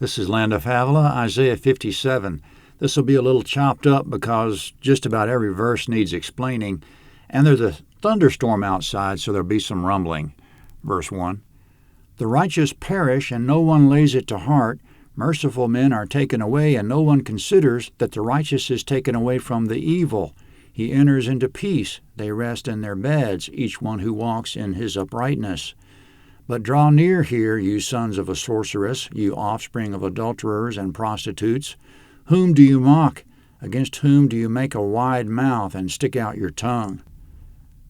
This is Land of Havilah, Isaiah 57. This will be a little chopped up because just about every verse needs explaining, and there's a thunderstorm outside, so there'll be some rumbling. Verse 1. The righteous perish, and no one lays it to heart. Merciful men are taken away, and no one considers that the righteous is taken away from the evil. He enters into peace. They rest in their beds, each one who walks in his uprightness. But draw near here, you sons of a sorceress, you offspring of adulterers and prostitutes. Whom do you mock? Against whom do you make a wide mouth and stick out your tongue?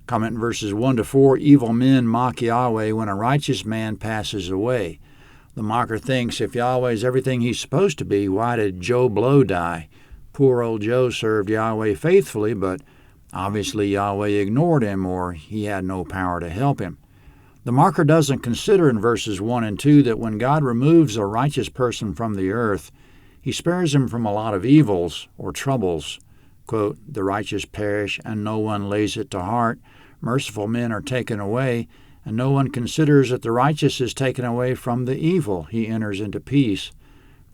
Comment in verses 1 to 4, evil men mock Yahweh when a righteous man passes away. The mocker thinks if Yahweh's everything he's supposed to be, why did Joe Blow die? Poor old Joe served Yahweh faithfully, but obviously Yahweh ignored him or he had no power to help him. The mocker doesn't consider in verses 1 and 2 that when God removes a righteous person from the earth, he spares him from a lot of evils or troubles. Quote, the righteous perish, and no one lays it to heart. Merciful men are taken away, and no one considers that the righteous is taken away from the evil. He enters into peace.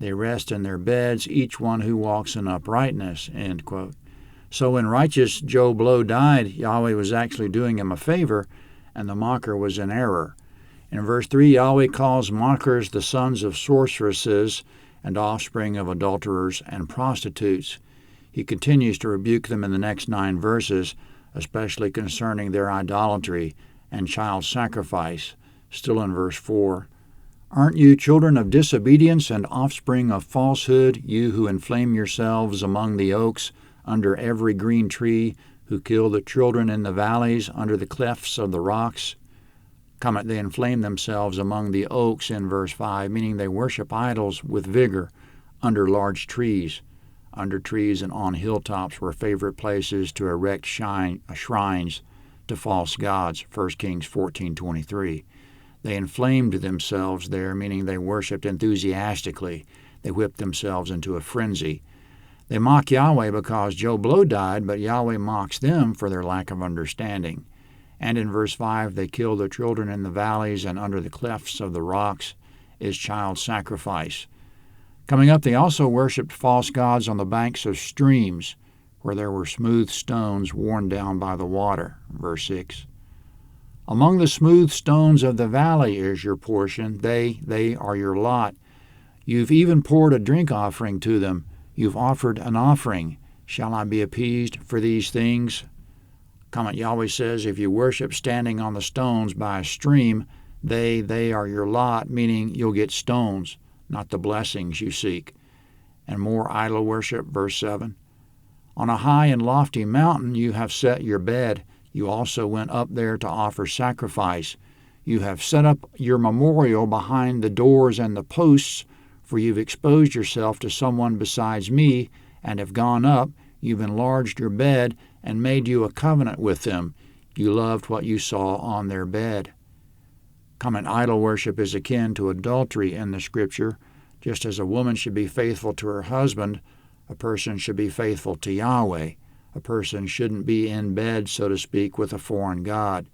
They rest in their beds, each one who walks in uprightness. End quote. So when righteous Joe Blow died, Yahweh was actually doing him a favor, and the mocker was in error. In verse 3, Yahweh calls mockers the sons of sorceresses and offspring of adulterers and prostitutes. He continues to rebuke them in the next 9 verses, especially concerning their idolatry and child sacrifice. Still in verse 4, aren't you children of disobedience and offspring of falsehood, you who inflame yourselves among the oaks, under every green tree, who kill the children in the valleys, under the clefts of the rocks? Comment, they inflame themselves among the oaks in verse 5, meaning they worship idols with vigor under large trees. Under trees and on hilltops were favorite places to erect shrines to false gods, 1 Kings 14:23. They inflamed themselves there, meaning they worshipped enthusiastically. They whipped themselves into a frenzy. They mock Yahweh because Joe Blow died, but Yahweh mocks them for their lack of understanding. And in verse 5, they kill the children in the valleys and under the clefts of the rocks is child sacrifice. Coming up, they also worshipped false gods on the banks of streams, where there were smooth stones worn down by the water. Verse 6. Among the smooth stones of the valley is your portion. They are your lot. You've even poured a drink offering to them. You've offered an offering. Shall I be appeased for these things? Comment, Yahweh says, if you worship standing on the stones by a stream, they are your lot, meaning you'll get stones, not the blessings you seek. And more idol worship, verse 7. On a high and lofty mountain you have set your bed. You also went up there to offer sacrifice. You have set up your memorial behind the doors and the posts, for you've exposed yourself to someone besides me, and have gone up. You've enlarged your bed and made you a covenant with them. You loved what you saw on their bed. Comment, idol worship is akin to adultery in the Scripture. Just as a woman should be faithful to her husband, a person should be faithful to Yahweh. A person shouldn't be in bed, so to speak, with a foreign god.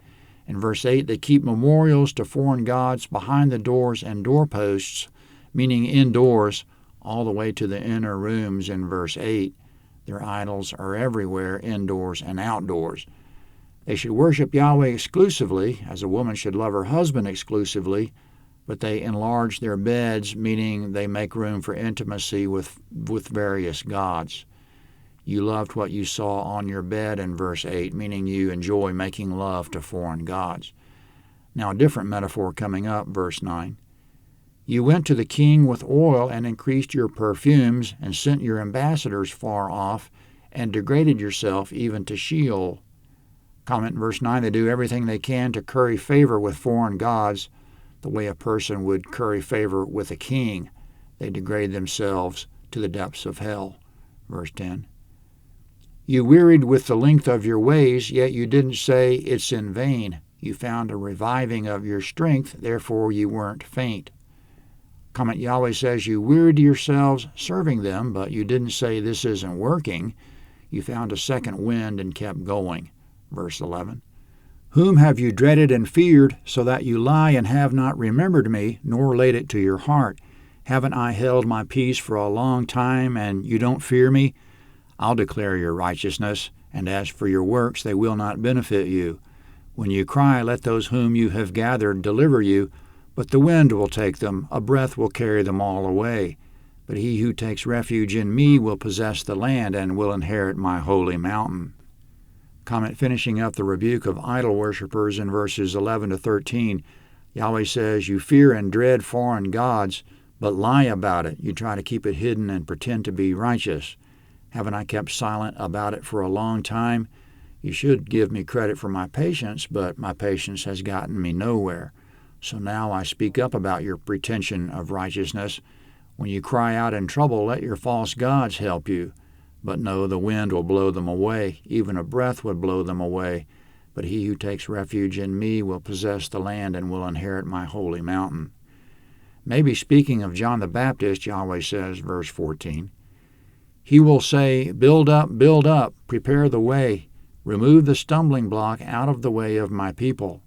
In verse 8, they keep memorials to foreign gods behind the doors and doorposts, meaning indoors, all the way to the inner rooms in verse 8. Their idols are everywhere, indoors and outdoors. They should worship Yahweh exclusively, as a woman should love her husband exclusively, but they enlarge their beds, meaning they make room for intimacy with various gods. You loved what you saw on your bed in verse 8, meaning you enjoy making love to foreign gods. Now a different metaphor coming up, verse 9. You went to the king with oil and increased your perfumes and sent your ambassadors far off and degraded yourself even to Sheol. Comment in verse 9, they do everything they can to curry favor with foreign gods, the way a person would curry favor with a king. They degrade themselves to the depths of hell. Verse 10. You wearied with the length of your ways, yet you didn't say it's in vain. You found a reviving of your strength, therefore you weren't faint. Comment, Yahweh says you wearied yourselves serving them, but you didn't say this isn't working. You found a second wind and kept going. Verse 11. Whom have you dreaded and feared, so that you lie and have not remembered me, nor laid it to your heart? Haven't I held my peace for a long time, and you don't fear me? I'll declare your righteousness, and as for your works, they will not benefit you. When you cry, let those whom you have gathered deliver you, but the wind will take them, a breath will carry them all away. But he who takes refuge in me will possess the land and will inherit my holy mountain. Comment finishing up the rebuke of idol worshippers in verses 11 to 13. Yahweh says, "You fear and dread foreign gods, but lie about it. You try to keep it hidden and pretend to be righteous. Haven't I kept silent about it for a long time? You should give me credit for my patience, but my patience has gotten me nowhere. So now I speak up about your pretension of righteousness. When you cry out in trouble, let your false gods help you. But no, the wind will blow them away. Even a breath would blow them away. But he who takes refuge in me will possess the land and will inherit my holy mountain." Maybe speaking of John the Baptist, Yahweh says, verse 14, "He will say, build up, prepare the way, remove the stumbling block out of the way of my people."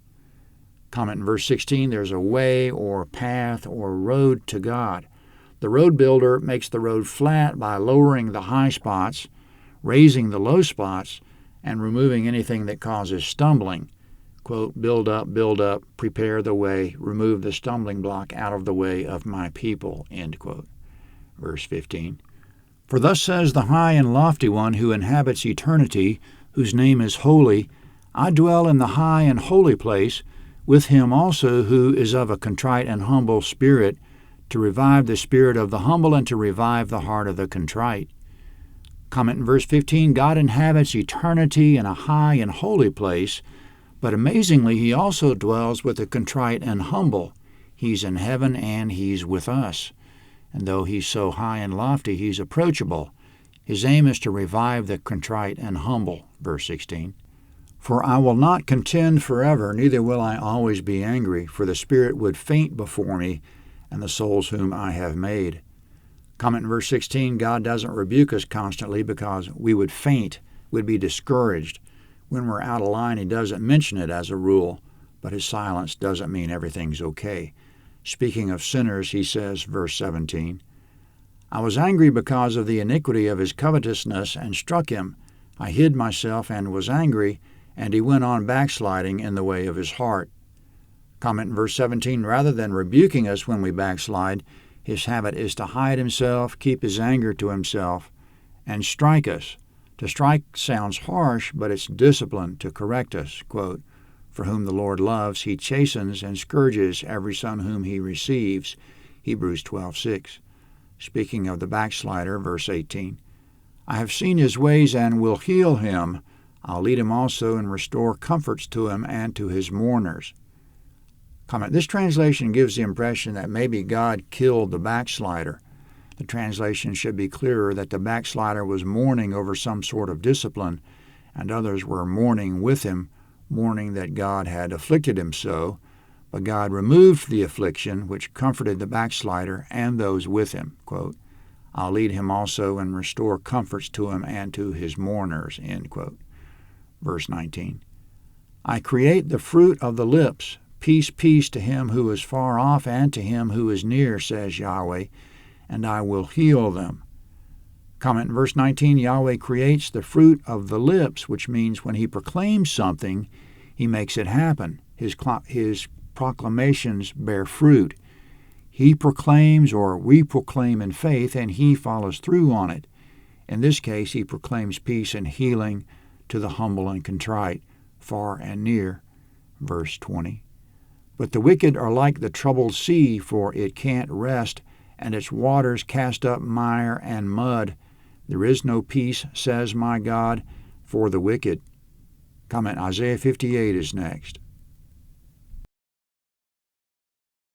Comment in verse 16, there's a way or path or road to God. The road builder makes the road flat by lowering the high spots, raising the low spots, and removing anything that causes stumbling. Quote, build up, prepare the way, remove the stumbling block out of the way of my people." End quote. Verse 15, "For thus says the high and lofty one who inhabits eternity, whose name is holy, I dwell in the high and holy place, with him also who is of a contrite and humble spirit, to revive the spirit of the humble and to revive the heart of the contrite." Comment in verse 15, God inhabits eternity in a high and holy place, but amazingly he also dwells with the contrite and humble. He's in heaven and he's with us. And though he's so high and lofty, he's approachable. His aim is to revive the contrite and humble. Verse 16, "For I will not contend forever, neither will I always be angry, for the spirit would faint before me, and the souls whom I have made." Comment in verse 16, God doesn't rebuke us constantly because we would faint, we'd be discouraged. When we're out of line, he doesn't mention it as a rule, but his silence doesn't mean everything's okay. Speaking of sinners, he says, verse 17, "I was angry because of the iniquity of his covetousness and struck him. I hid myself and was angry, and he went on backsliding in the way of his heart." Comment in verse 17, rather than rebuking us when we backslide, his habit is to hide himself, keep his anger to himself, and strike us. To strike sounds harsh, but it's discipline to correct us. Quote, "For whom the Lord loves, he chastens and scourges every son whom he receives." Hebrews 12:6. Speaking of the backslider, verse 18, "I have seen his ways and will heal him. I'll lead him also and restore comforts to him and to his mourners." Comment, this translation gives the impression that maybe God killed the backslider. The translation should be clearer that the backslider was mourning over some sort of discipline, and others were mourning with him, mourning that God had afflicted him so, but God removed the affliction, which comforted the backslider and those with him. Quote, "I'll lead him also and restore comforts to him and to his mourners." End quote. Verse 19, "I create the fruit of the lips. Peace, peace to him who is far off and to him who is near, says Yahweh, and I will heal them." Comment in verse 19, Yahweh creates the fruit of the lips, which means when he proclaims something, he makes it happen. His proclamations bear fruit. He proclaims, or we proclaim in faith, and he follows through on it. In this case, he proclaims peace and healing to the humble and contrite, far and near. Verse 20, "But the wicked are like the troubled sea, for it can't rest, and its waters cast up mire and mud. There is no peace, says my God, for the wicked." Comment, Isaiah 58 is next.